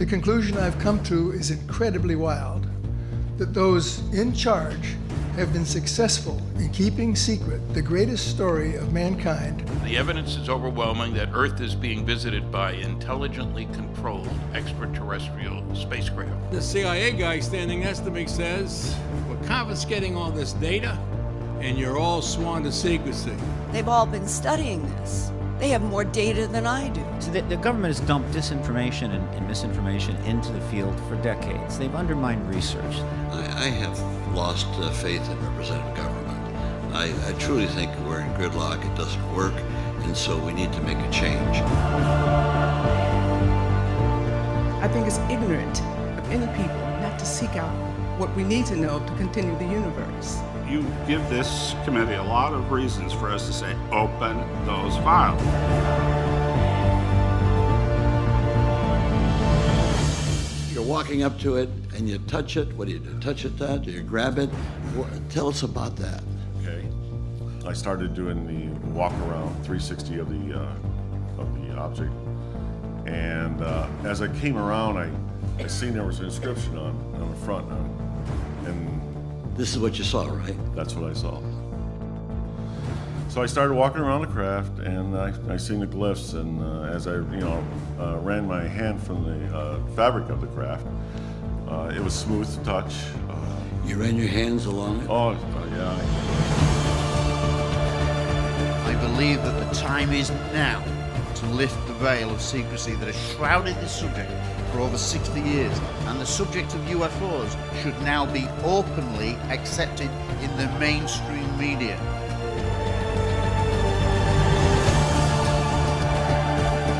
conclusion I've come to is incredibly wild, that those in charge have been successful in keeping secret the greatest story of mankind. The evidence is overwhelming that Earth is being visited by intelligently controlled extraterrestrial spacecraft. The CIA guy standing next to me says, we're confiscating all this data and you're all sworn to secrecy. They've all been studying this. They have more data than I do. So the government has dumped disinformation and misinformation into the field for decades. They've undermined research. I have lost faith in representative government. I truly think we're in gridlock. It doesn't work, and so we need to make a change. I think it's ignorant of any people not to seek out what we need to know to continue the universe. You give this committee a lot of reasons for us to say, open those files. You're walking up to it and you touch it. What do you do? Touch it, that? Do you grab it? Tell us about that. Okay. I started doing the walk around 360 of the object. And as I came around, I seen there was an inscription on the front. And this is what you saw, right? That's what I saw. So I started walking around the craft, and I seen the glyphs. And as I, ran my hand from the fabric of the craft, it was smooth to touch. You ran your hands along it? Oh, yeah. I believe that the time is now to lift the veil of secrecy that has shrouded this subject for over 60 years, and the subject of UFOs should now be openly accepted in the mainstream media.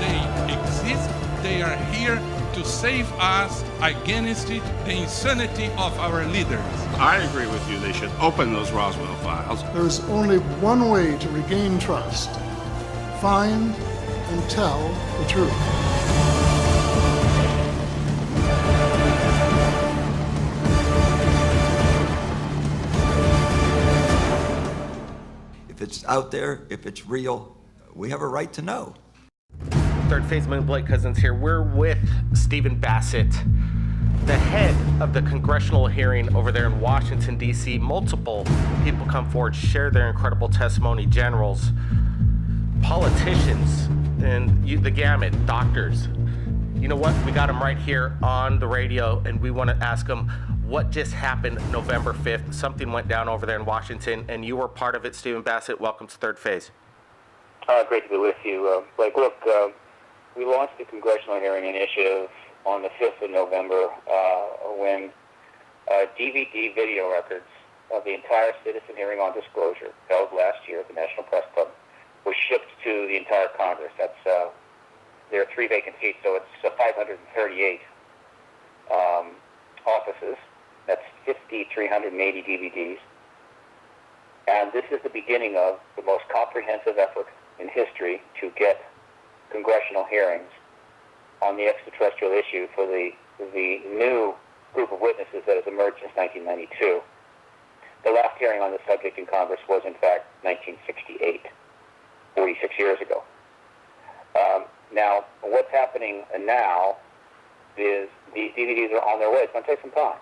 They exist, they are here to save us against the insanity of our leaders. I agree with you. They should open those Roswell files. There's only one way to regain trust. Find and tell the truth. If it's out there, if it's real, we have a right to know. Third Phase, Blake Cousins here. We're with Stephen Bassett, the head of the congressional hearing over there in Washington, D.C. Multiple people come forward, share their incredible testimony. Generals, politicians, and the gamut, doctors. You know what? We got them right here on the radio, and we want to ask them what just happened November 5th. Something went down over there in Washington, and you were part of it, Stephen Bassett. Welcome to Third Phase. Great to be with you. Blake, look, we launched the Congressional Hearing Initiative on the 5th of November when DVD video records of the entire citizen hearing on disclosure held last year at the National Press Club was shipped to the entire Congress. That's there are 3 vacant seats, so it's 538 offices. That's 5,380 DVDs. And this is the beginning of the most comprehensive effort in history to get congressional hearings on the extraterrestrial issue for the new group of witnesses that has emerged since 1992. The last hearing on the subject in Congress was, in fact, 1968, 46 years ago. Now, what's happening now is these DVDs are on their way. It's going to take some time.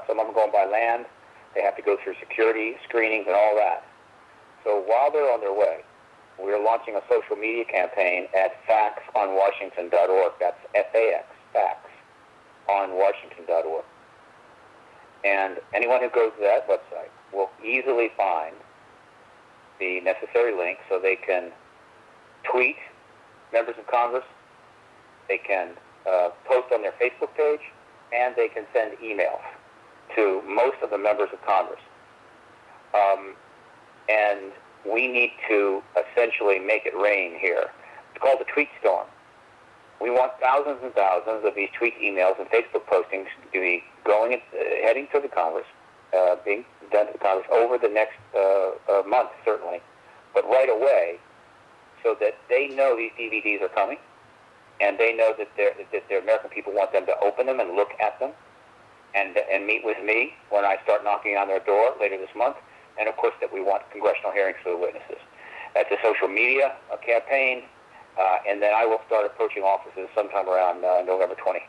Some of them going by land. They have to go through security screenings and all that. So while they're on their way, we're launching a social media campaign at factsonwashington.org. That's F-A-X, factsonwashington.org. And anyone who goes to that website will easily find the necessary link so they can tweet members of Congress, they can post on their Facebook page, and they can send emails to most of the members of Congress. And we need to essentially make it rain here. It's called the tweet storm. We want thousands and thousands of these tweet emails and Facebook postings to be going, heading to the Congress, being done to the Congress over the next month, certainly, but right away, so that they know these DVDs are coming, and they know that the American people want them to open them and look at them, and meet with me when I start knocking on their door later this month, and of course that we want congressional hearings for the witnesses. That's a social media campaign, and then I will start approaching offices sometime around November 20.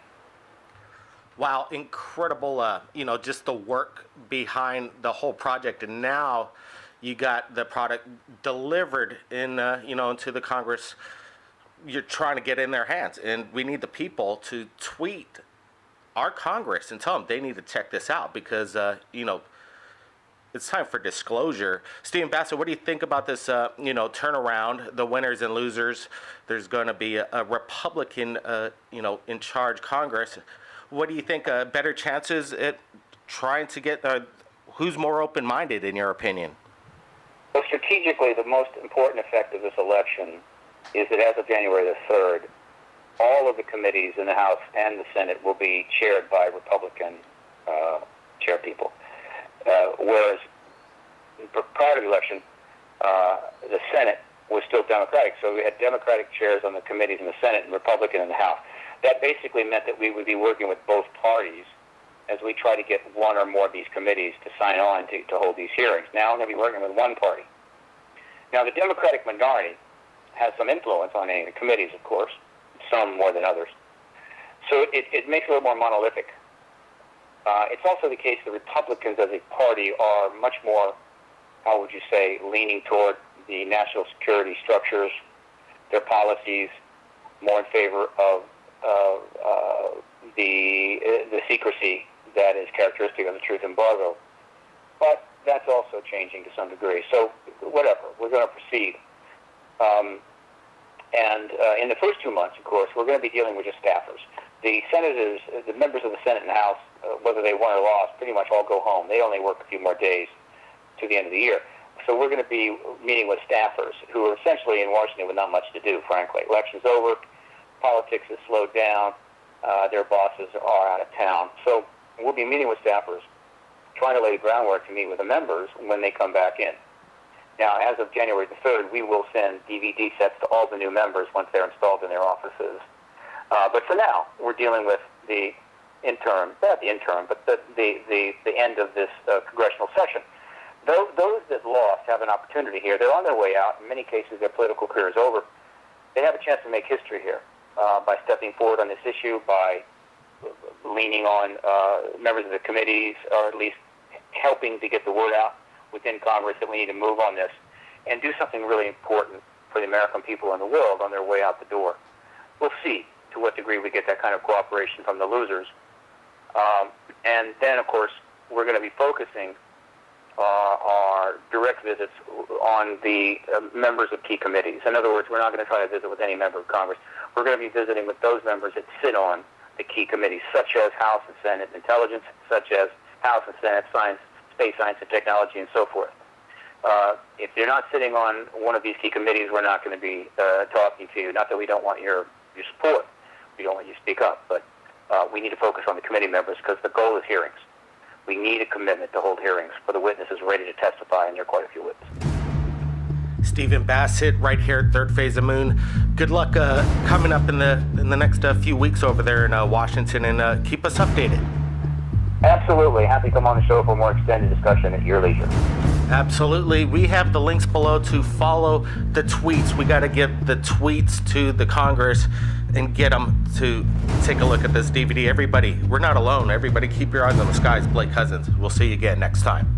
Wow, incredible, just the work behind the whole project. And now you got the product delivered into the Congress. You're trying to get in their hands. And we need the people to tweet our Congress and tell them they need to check this out because, it's time for disclosure. Stephen Bassett, what do you think about this, turnaround, the winners and losers? There's going to be a Republican, in charge Congress. What do you think? Better chances at trying to get? Who's more open-minded, in your opinion? Well, strategically, the most important effect of this election is that as of January the 3rd, all of the committees in the House and the Senate will be chaired by Republican chairpeople. Whereas prior to the election, the Senate was still Democratic, so we had Democratic chairs on the committees in the Senate and Republican in the House. That basically meant that we would be working with both parties as we try to get one or more of these committees to sign on to hold these hearings. Now we're going to be working with one party. Now the Democratic minority has some influence on any of the committees, of course, some more than others. So it makes it a little more monolithic. It's also the case that Republicans as a party are much more, how would you say, leaning toward the national security structures, their policies, more in favor of the secrecy that is characteristic of the truth embargo. But that's also changing to some degree. So whatever, we're going to proceed. And in the first 2 months, of course, we're going to be dealing with just staffers. The senators, the members of the Senate and House, whether they won or lost, pretty much all go home. They only work a few more days to the end of the year. So we're going to be meeting with staffers who are essentially in Washington with not much to do, frankly. Election's over. Politics has slowed down. Their bosses are out of town. So we'll be meeting with staffers, trying to lay the groundwork to meet with the members when they come back in. Now, as of January the 3rd, we will send DVD sets to all the new members once they're installed in their offices. But for now, we're dealing with the interim, not the interim, but the end of this congressional session. Those that lost have an opportunity here. They're on their way out. In many cases, their political career is over. They have a chance to make history here by stepping forward on this issue, by leaning on members of the committees, or at least helping to get the word out within Congress that we need to move on this and do something really important for the American people and the world on their way out the door. We'll see to what degree we get that kind of cooperation from the losers. And then, of course, we're going to be focusing our direct visits on the members of key committees. In other words, we're not going to try to visit with any member of Congress. We're going to be visiting with those members that sit on the key committees, such as House and Senate Intelligence, such as House and Senate Science, Space Science and Technology, and so forth. If you're not sitting on one of these key committees, we're not going to be talking to you. Not that we don't want your support. We don't want you to speak up, but we need to focus on the committee members because the goal is hearings. We need a commitment to hold hearings for the witnesses ready to testify, and there are quite a few witnesses. Stephen Bassett, right here at Third Phase of Moon. Good luck coming up in the next few weeks over there in Washington, and keep us updated. Absolutely. Happy to come on the show for more extended discussion at your leisure. Absolutely. We have the links below to follow the tweets. We got to get the tweets to the Congress and get them to take a look at this DVD. Everybody, we're not alone. Everybody keep your eyes on the skies. Blake Cousins. We'll see you again next time.